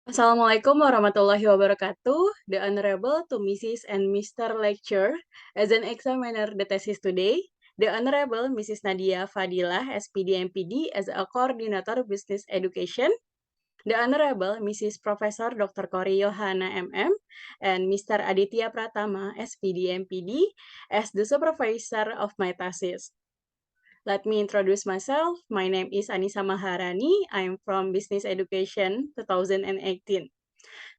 Assalamualaikum warahmatullahi wabarakatuh. The Honorable to Mrs. and Mr. Lecturer, as an examiner the thesis today, the Honorable Mrs. Nadia Fadilah, SPD MPD, as a Coordinator Business Education, the Honorable Mrs. Professor Dr. Kori Yohana MM, and Mr. Aditya Pratama, SPD MPD, as the supervisor of my thesis. Let me introduce myself. My name is Anissa Maharani. I'm from Business Education 2018.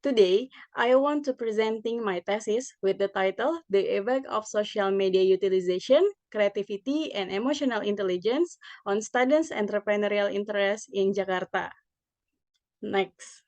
Today, I want to presenting my thesis with the title The Effect of Social Media Utilization, Creativity, and Emotional Intelligence on Students' Entrepreneurial Interest in Jakarta. Next.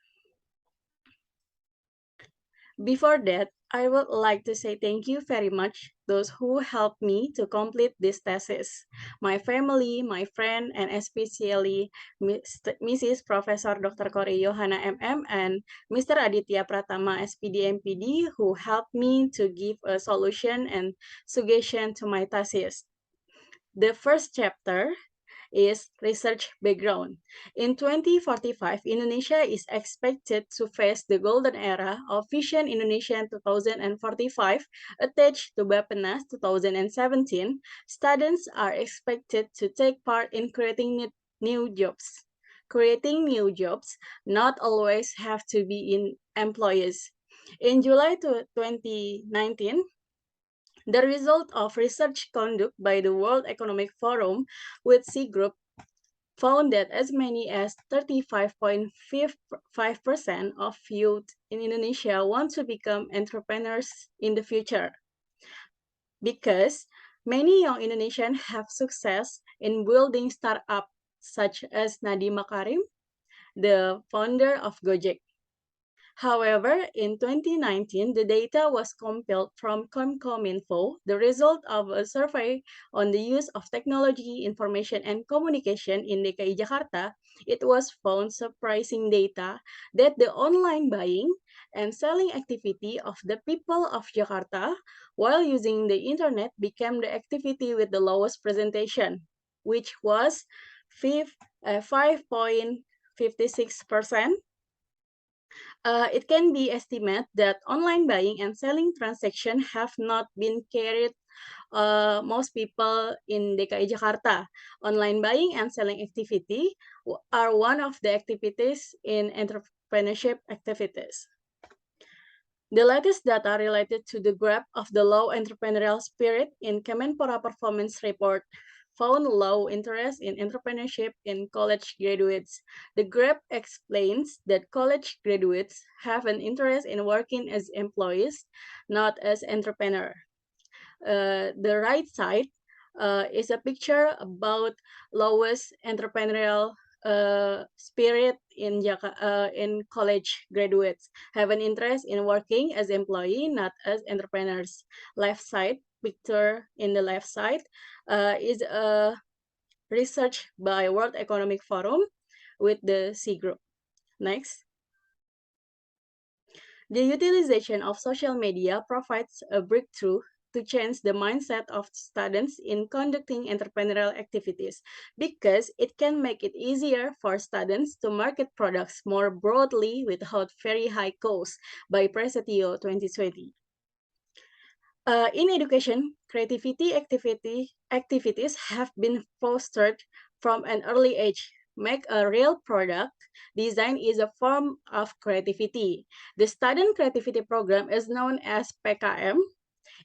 Before that, I would like to say thank you very much those who helped me to complete this thesis. My family, my friend, and especially Mrs. Professor Dr. Kori Yohana MM and Mr. Aditya Pratama SPD MPD who helped me to give a solution and suggestion to my thesis. The first chapter is research background. In 2045, Indonesia is expected to face the golden era of Vision Indonesia 2045 attached to Bappenas 2017. Students are expected to take part in creating new jobs. Creating new jobs not always have to be in employees. In July 2019, the result of research conducted by the World Economic Forum with C Group found that as many as 35.5% of youth in Indonesia want to become entrepreneurs in the future because many young Indonesians have success in building startups such as Nadiem Makarim, the founder of Gojek. However, in 2019, the data was compiled from Comcominfo, the result of a survey on the use of technology, information, and communication in DKI Jakarta. It was found surprising data that the online buying and selling activity of the people of Jakarta while using the internet became the activity with the lowest presentation, which was 5.56%. It can be estimated that online buying and selling transactions have not been carried most people in DKI Jakarta. Online buying and selling activity are one of the activities in entrepreneurship activities. The latest data related to the graph of the low entrepreneurial spirit in Kemenpora Performance Report found low interest in entrepreneurship in college graduates. The graph explains that college graduates have an interest in working as employees, not as entrepreneurs. The right side is a picture about lowest entrepreneurial spirit in college graduates have an interest in working as employee, not as entrepreneurs. Left side picture in the left side is a research by World Economic Forum with the C Group. Next. The utilization of social media provides a breakthrough to change the mindset of students in conducting entrepreneurial activities because it can make it easier for students to market products more broadly without very high costs by Presetio 2020. In education, creativity activities have been fostered from an early age. Make a real product. Design is a form of creativity. The Student Creativity Program is known as PKM,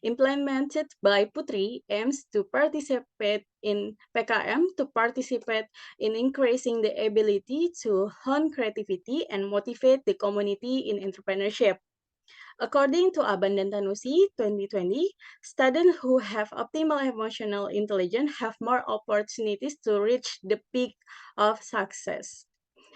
implemented by Putri, aims to participate in PKM to participate in increasing the ability to hone creativity and motivate the community in entrepreneurship. According to Aban dan Tanusi 2020, students who have optimal emotional intelligence have more opportunities to reach the peak of success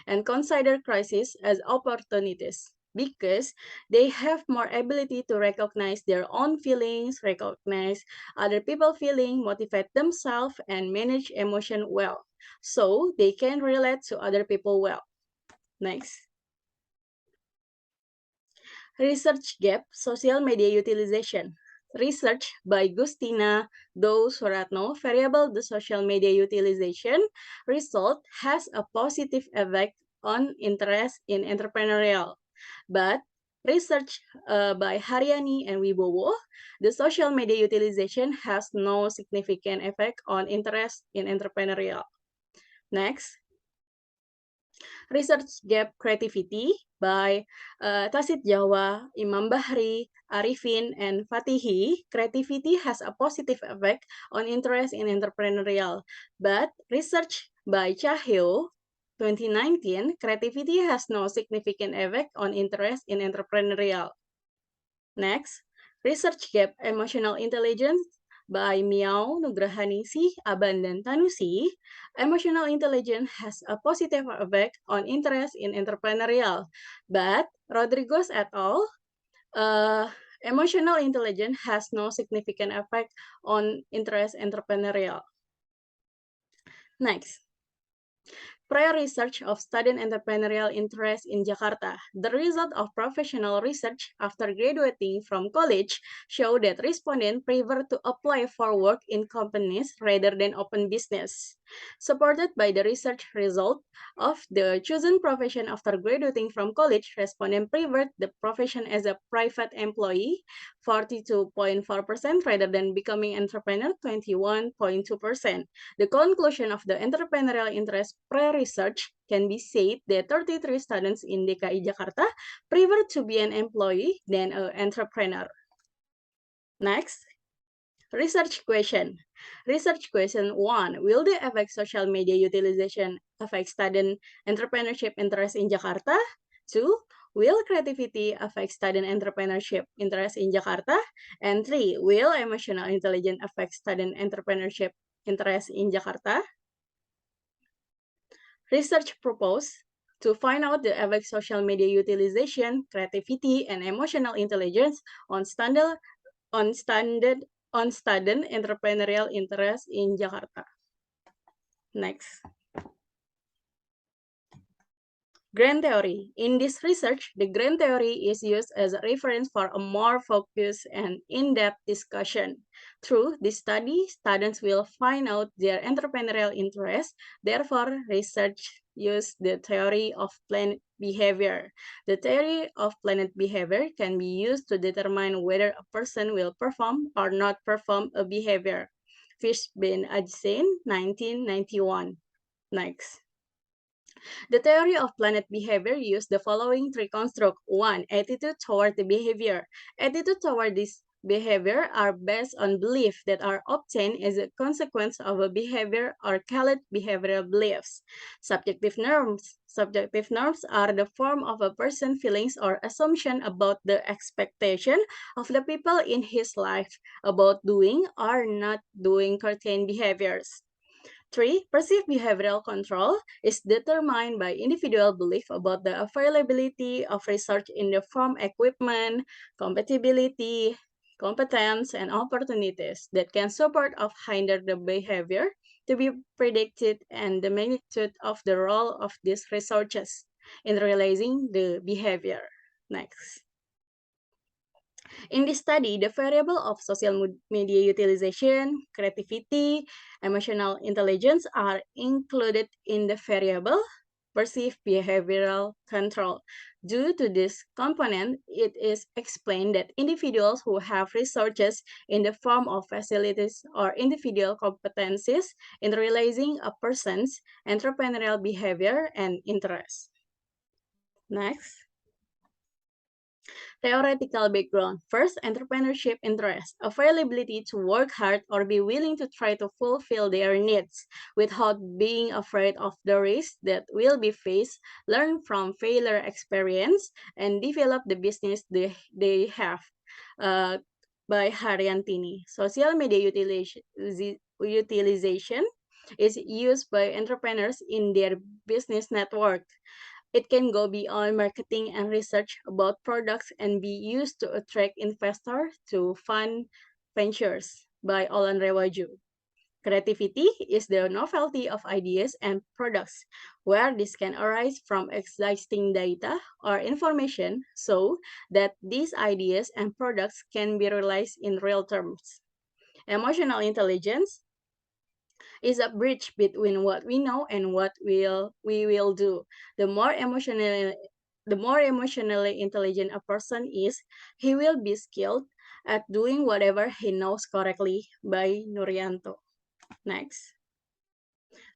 and consider crises as opportunities because they have more ability to recognize their own feelings, recognize other people's feelings, motivate themselves, and manage emotion well. So they can relate to other people well. Next. Research Gap Social Media Utilization. Research by Gustina Do Suratno, variable the social media utilization result has a positive effect on interest in entrepreneurial. But research by Haryani and Wibowo, the social media utilization has no significant effect on interest in entrepreneurial. Next, Research Gap Creativity by Tasit Jawa, Imam Bahri, Arifin, and Fatihi. Creativity has a positive effect on interest in entrepreneurial, but research by Cahyo 2019, creativity has no significant effect on interest in entrepreneurial. Next, Research Gap Emotional Intelligence by Miao, Nugrahaningsih, Aban, dan Tanusi. Emotional intelligence has a positive effect on interest in entrepreneurial, but Rodriguez et al. Emotional intelligence has no significant effect on interest entrepreneurial. Next, prior research of student entrepreneurial interest in Jakarta. The result of professional research after graduating from college show that respondents prefer to apply for work in companies rather than open business. Supported by the research result of the chosen profession after graduating from college, respondents preferred the profession as a private employee, 42.4%, rather than becoming entrepreneur, 21.2%. The conclusion of the entrepreneurial interest pre-research can be said that 33 students in DKI Jakarta prefer to be an employee than an entrepreneur. Next, research question. Research question 1. Will the effect social media utilization affect student entrepreneurship interest in Jakarta? 2. Will creativity affect student entrepreneurship interest in Jakarta? And 3. Will emotional intelligence affect student entrepreneurship interest in Jakarta? Research proposed to find out the effect social media utilization, creativity, and emotional intelligence on student entrepreneurial interest in Jakarta. Next. Grand theory. In this research, the grand theory is used as a reference for a more focused and in-depth discussion. Through this study, students will find out their entrepreneurial interest. Therefore, research use the theory of planet behavior. The theory of planet behavior can be used to determine whether a person will perform or not perform a behavior. Fishbein Ajsen, 1991. Next. The theory of planet behavior used the following three constructs. 1. Attitude toward the behavior. Attitude toward this behavior are based on beliefs that are obtained as a consequence of a behavior or called behavioral beliefs. Subjective norms. Subjective norms are the form of a person's feelings or assumption about the expectation of the people in his life about doing or not doing certain behaviors. 3. Perceived behavioral control is determined by individual belief about the availability of research in the form equipment, compatibility, competence, and opportunities that can support or hinder the behavior to be predicted and the magnitude of the role of these researches in realizing the behavior. Next. In this study, the variable of social media utilization, creativity, emotional intelligence are included in the variable perceived behavioral control. Due to this component, it is explained that individuals who have resources in the form of facilities or individual competencies in realizing a person's entrepreneurial behavior and interests. Next. Theoretical background. First, entrepreneurship interest, availability to work hard or be willing to try to fulfill their needs without being afraid of the risks that will be faced, learn from failure experience, and develop the business they have. By Haryantini. Social media utilization is used by entrepreneurs in their business network. It can go beyond marketing and research about products and be used to attract investors to fund ventures by Olan Rewaju. Creativity is the novelty of ideas and products, where this can arise from existing data or information so that these ideas and products can be realized in real terms. Emotional intelligence is a bridge between what we know and what we will do. The more emotionally the more emotionally intelligent a person is, he will be skilled at doing whatever he knows correctly, by Nuryanto. Next.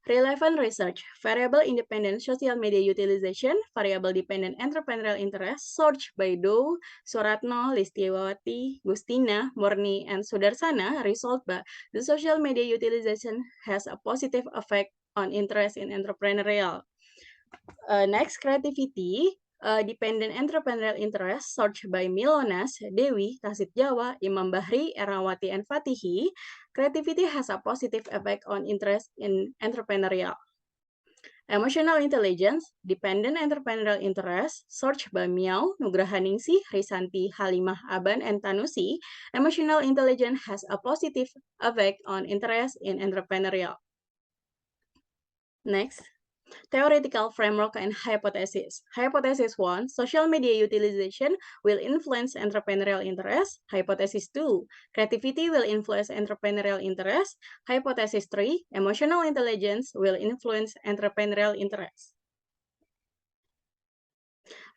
Relevant research, variable independent social media utilization, variable dependent entrepreneurial interest, search by Dow, Suratno, Listiawati, Gustina, Morni, and Sudarsana, result by the social media utilization has a positive effect on interest in entrepreneurial. Next, creativity, dependent entrepreneurial interest, search by Milonas, Dewi, Tasit Jawa, Imam Bahri, Erawati, and Fatihi. Creativity has a positive effect on interest in entrepreneurial. Emotional intelligence, dependent entrepreneurial interest, search by Miao, Nugrahaningsih, Risanti, Halimah, Aban, and Tanusi. Emotional intelligence has a positive effect on interest in entrepreneurial. Next. Theoretical framework and hypothesis. Hypothesis 1, social media utilization will influence entrepreneurial interest. Hypothesis 2, creativity will influence entrepreneurial interest. Hypothesis 3, emotional intelligence will influence entrepreneurial interest.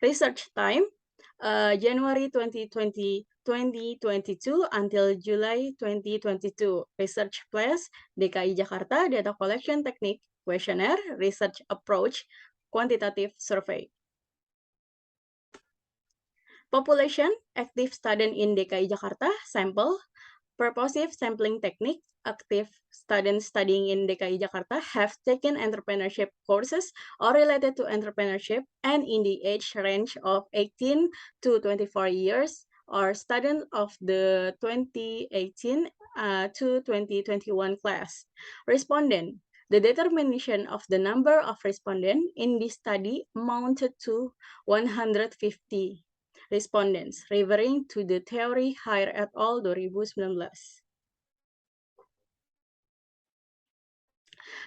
Research time, January 2022 until July 2022. Research place, DKI Jakarta, data collection technique, questionnaire, research approach, quantitative survey. Population, active student in DKI Jakarta, sample, purposive sampling technique, active students studying in DKI Jakarta have taken entrepreneurship courses or related to entrepreneurship and in the age range of 18 to 24 years or students of the 2018 to 2021 class. Respondent. The determination of the number of respondents in this study amounted to 150 respondents, referring to the theory Hire et al. 2019.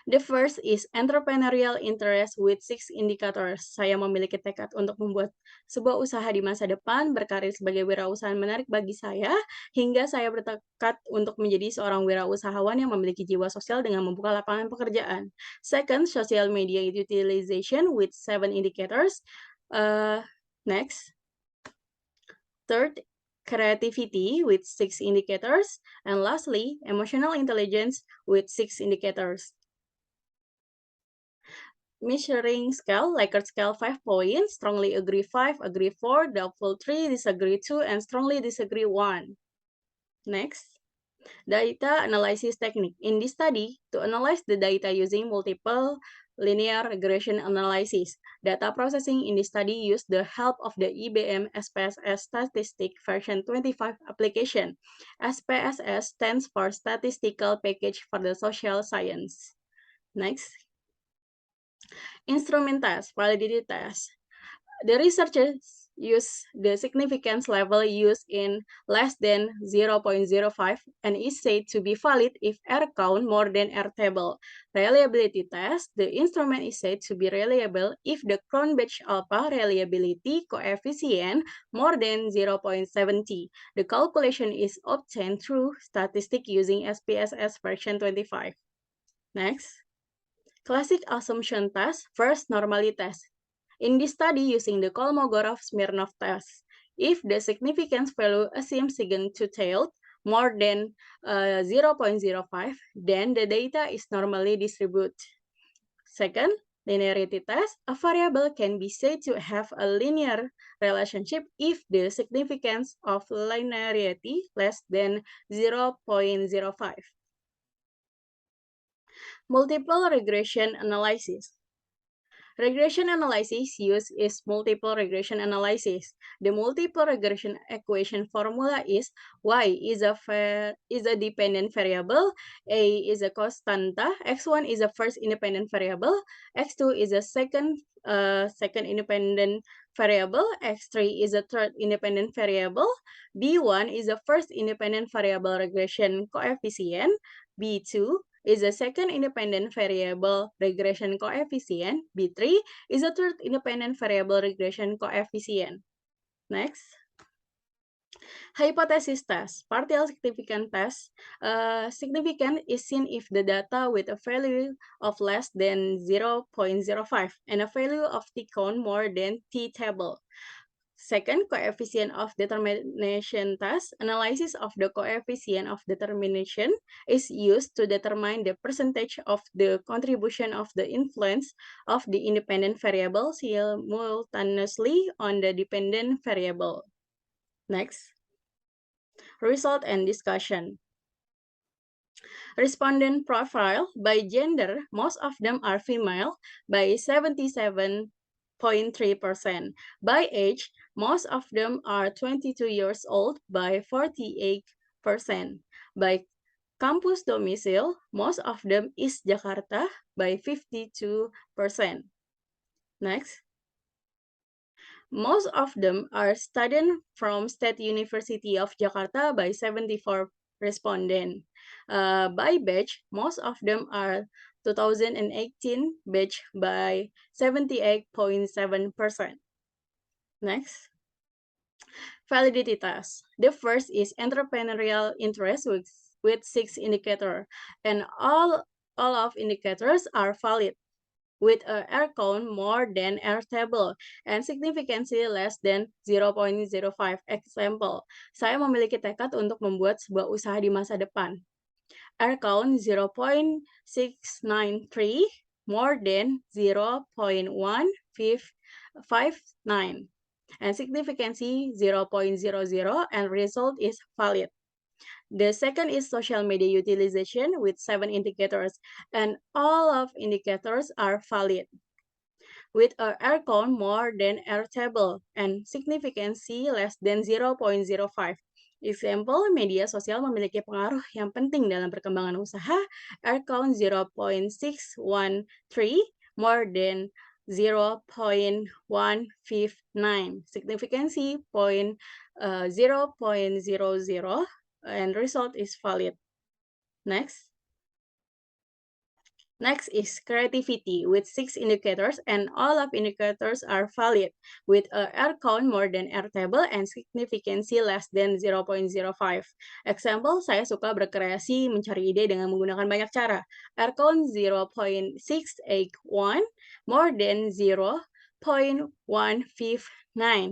The first is entrepreneurial interest with 6 indicators. Saya memiliki tekad untuk membuat sebuah usaha di masa depan, berkarir sebagai wirausahaan menarik bagi saya, hingga saya bertekad untuk menjadi seorang wirausahawan yang memiliki jiwa sosial dengan membuka lapangan pekerjaan. Second, social media utilization with 7 indicators. Next. Third, creativity with 6 indicators. And lastly, emotional intelligence with 6 indicators. Measuring scale, Likert scale 5 points, strongly agree 5, agree 4, doubtful 3, disagree 2, and strongly disagree 1. Next, data analysis technique. In this study, to analyze the data using multiple linear regression analysis, data processing in this study used the help of the IBM SPSS Statistic version 25 application. SPSS stands for Statistical Package for the Social Science. Next. Instrument test, validity test. The researchers use the significance level used in less than 0.05 and is said to be valid if R count more than R table. Reliability test, the instrument is said to be reliable if the Cronbach alpha reliability coefficient more than 0.70. The calculation is obtained through statistic using SPSS version 25. Next. Classic assumption test, first normality test. In this study using the Kolmogorov-Smirnov test, if the significance value assumes sign-to-tailed more than 0.05, then the data is normally distributed. Second, linearity test, a variable can be said to have a linear relationship if the significance of linearity less than 0.05. Multiple regression analysis. Regression analysis use is multiple regression analysis. The multiple regression equation formula is y is a dependent variable, a is a constanta, x1 is a first independent variable, x2 is a second independent variable, x3 is a third independent variable, b1 is a first independent variable regression coefficient, b2 is a second independent variable regression coefficient. B3 is a third independent variable regression coefficient. Next. Hypothesis test. Partial significant test. Significant is seen if the data with a value of less than 0.05 and a value of t count more than t table. Second, coefficient of determination test. Analysis of the coefficient of determination is used to determine the percentage of the contribution of the influence of the independent variable simultaneously on the dependent variable. Next, result and discussion. Respondent profile by gender, most of them are female by 77.3%. By age, most of them are 22 years old by 48%. By campus domicile, most of them is Jakarta by 52%. Next. Most of them are students from State University of Jakarta by 74 respondents. By batch, most of them are 2018 batch by 78.7%. Next. Validity test. The first is entrepreneurial interest with 6 indicators, and all of indicators are valid with a R count more than R table and significance less than 0.05. Example, saya memiliki tekad untuk membuat sebuah usaha di masa depan. R count 0.693 more than 0.1559 and significance 0.00 and result is valid. The second is social media utilization with 7 indicators, and all of indicators are valid with a R count more than R table and significance less than 0.05. Example, media sosial memiliki pengaruh yang penting dalam perkembangan usaha, R count 0.613 more than 0.159, significance 0.00, and result is valid. Next. Next is creativity with 6 indicators and all of indicators are valid with a R count more than R table and significance less than 0.05. Example, saya suka berkreasi mencari ide dengan menggunakan banyak cara. R count 0.681 more than 0.159,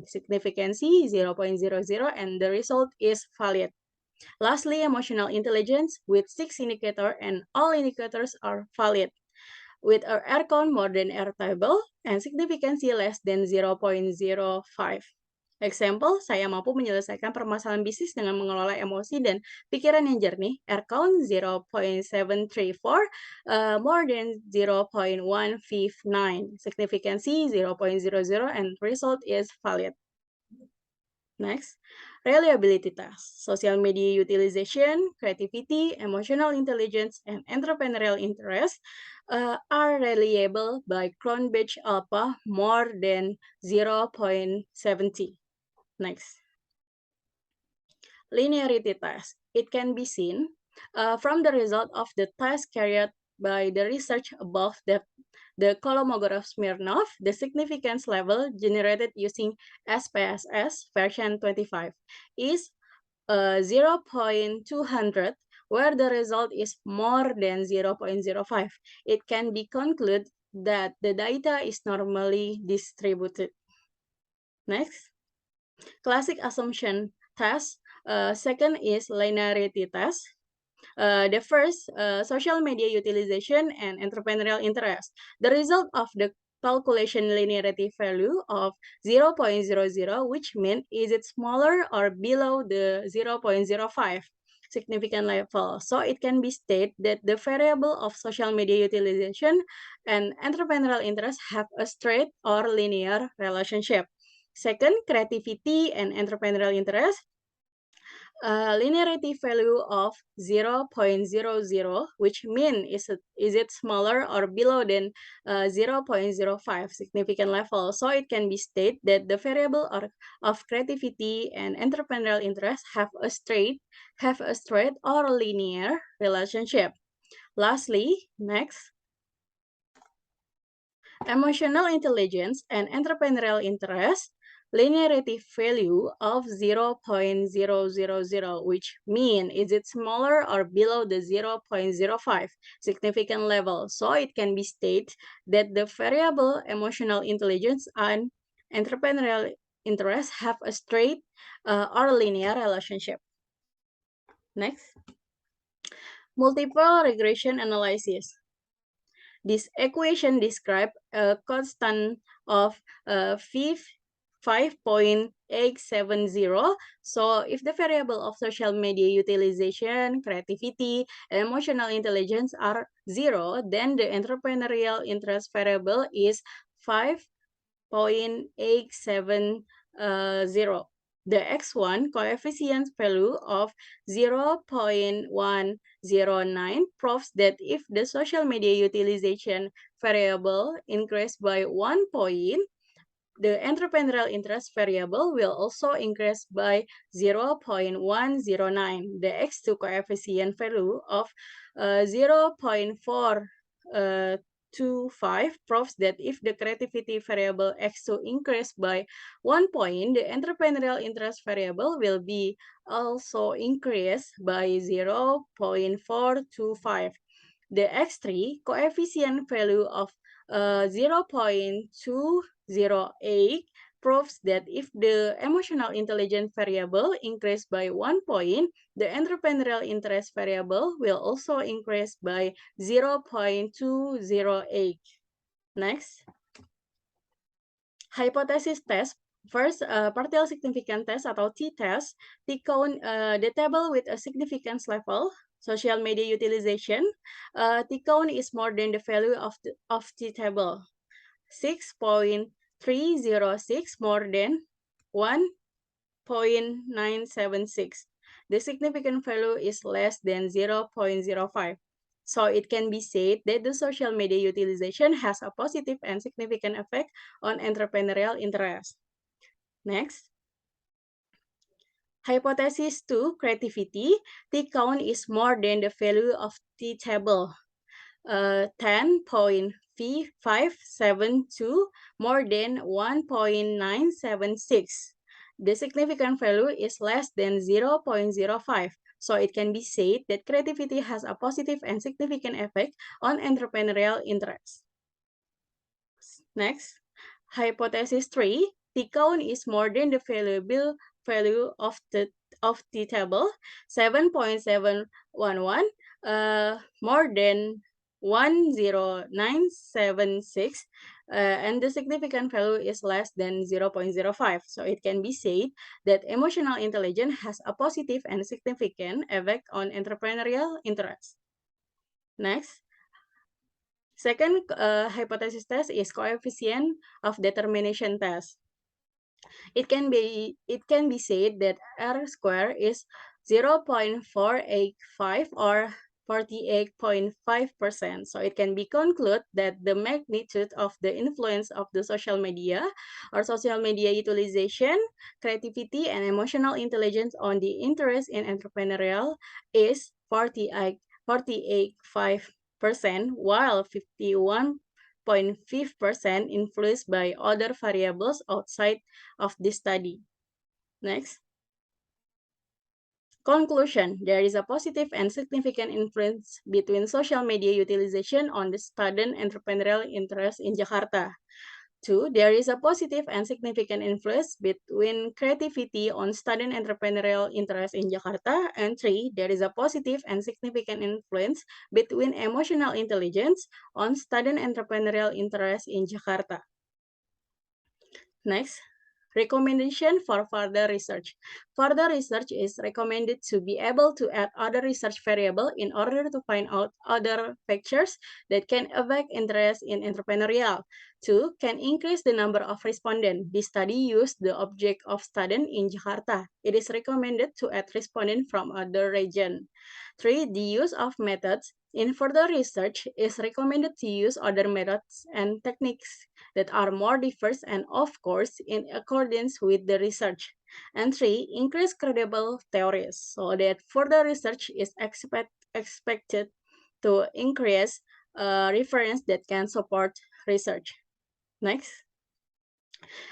significance 0.00 and the result is valid. Lastly, emotional intelligence with 6 indicators and all indicators are valid with a R count more than R table and significance less than 0.05. Example, saya mampu menyelesaikan permasalahan bisnis dengan mengelola emosi dan pikiran yang jernih. R count 0.734 more than 0.159. Significance 0.00 and result is valid. Next, reliability test, social media utilization, creativity, emotional intelligence, and entrepreneurial interest are reliable by Cronbridge Alpha more than 0.70. Next, linearity test. It can be seen from the result of the test carried by the research above the Kolmogorov-Smirnov, the significance level generated using SPSS version 25 is 0.200, where the result is more than 0.05. It can be concluded that the data is normally distributed. Next, classic assumption test. Second is linearity test. The first, social media utilization and entrepreneurial interest. The result of the calculation linearity value of 0.00, which means is it smaller or below the 0.05 significant level. So it can be stated that the variable of social media utilization and entrepreneurial interest have a straight or linear relationship. Second, creativity and entrepreneurial interest. Linearity value of 0.00, which means is it smaller or below than 0.05 significant level. So it can be stated that the variable of creativity and entrepreneurial interest have a straight or linear relationship. Lastly, next, emotional intelligence and entrepreneurial interest. linearity value of 0.000, which mean is it smaller or below the 0.05 significant level. So it can be stated that the variable emotional intelligence and entrepreneurial interest have a straight or linear relationship. Next, multiple regression analysis. This equation describes a constant of 5.870. So if the variable of social media utilization, creativity, and emotional intelligence are 0, then the entrepreneurial interest variable is 5.870. The x1 coefficient value of 0.109 proves that if the social media utilization variable increased by 1 point, the entrepreneurial interest variable will also increase by 0.109. The x2 coefficient value of 0.425 proves that if the creativity variable x2 increase by 1 point, the entrepreneurial interest variable will be also increased by 0.425. The x3 coefficient value of 0.208 proves that if the emotional intelligence variable increased by 1 point, the entrepreneurial interest variable will also increase by 0.208. Next, hypothesis test. First, partial significant test atau t-test. T-count the table with a significance level. Social media utilization. T-count is more than the value of t-table. 6.306 more than 1.976. The significant value is less than 0.05. So it can be said that the social media utilization has a positive and significant effect on entrepreneurial interest. Next. Hypothesis 2, creativity. T-count is more than the value of t-table. 10.572 more than 1.976. The significant value is less than 0.05. So it can be said that creativity has a positive and significant effect on entrepreneurial interest. Next, hypothesis 3, T-count is more than the valuable value of the table, 7.711, more than 10976, and the significant value is less than 0.05. So it can be said that emotional intelligence has a positive and significant effect on entrepreneurial interest. Next. Second hypothesis test is coefficient of determination test. It can be said that R square is 0.485 or 48.5%. So it can be concluded that the magnitude of the influence of the social media or social media utilization, creativity, and emotional intelligence on the interest in entrepreneurial is 48.5%, while 51.5% influenced by other variables outside of this study. Next. Conclusion, there is a positive and significant influence between social media utilization on the student entrepreneurial interest in Jakarta. 2, there is a positive and significant influence between creativity on student entrepreneurial interest in Jakarta. And 3, there is a positive and significant influence between emotional intelligence on student entrepreneurial interest in Jakarta. Next. Recommendation for further research. Further research is recommended to be able to add other research variable in order to find out other factors that can affect interest in entrepreneurial. 2, can increase the number of respondents. This study used the object of student in Jakarta. It is recommended to add respondents from other region. 3, the use of methods. In further research, is recommended to use other methods and techniques that are more diverse and, of course, in accordance with the research. And 3, increase credible theories, so that further research is expected to increase reference that can support research. Next.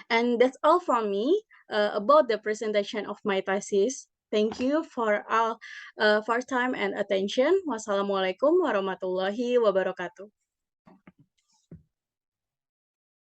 And that's all from me about the presentation of my thesis. Thank you for time and attention. Wassalamualaikum warahmatullahi wabarakatuh.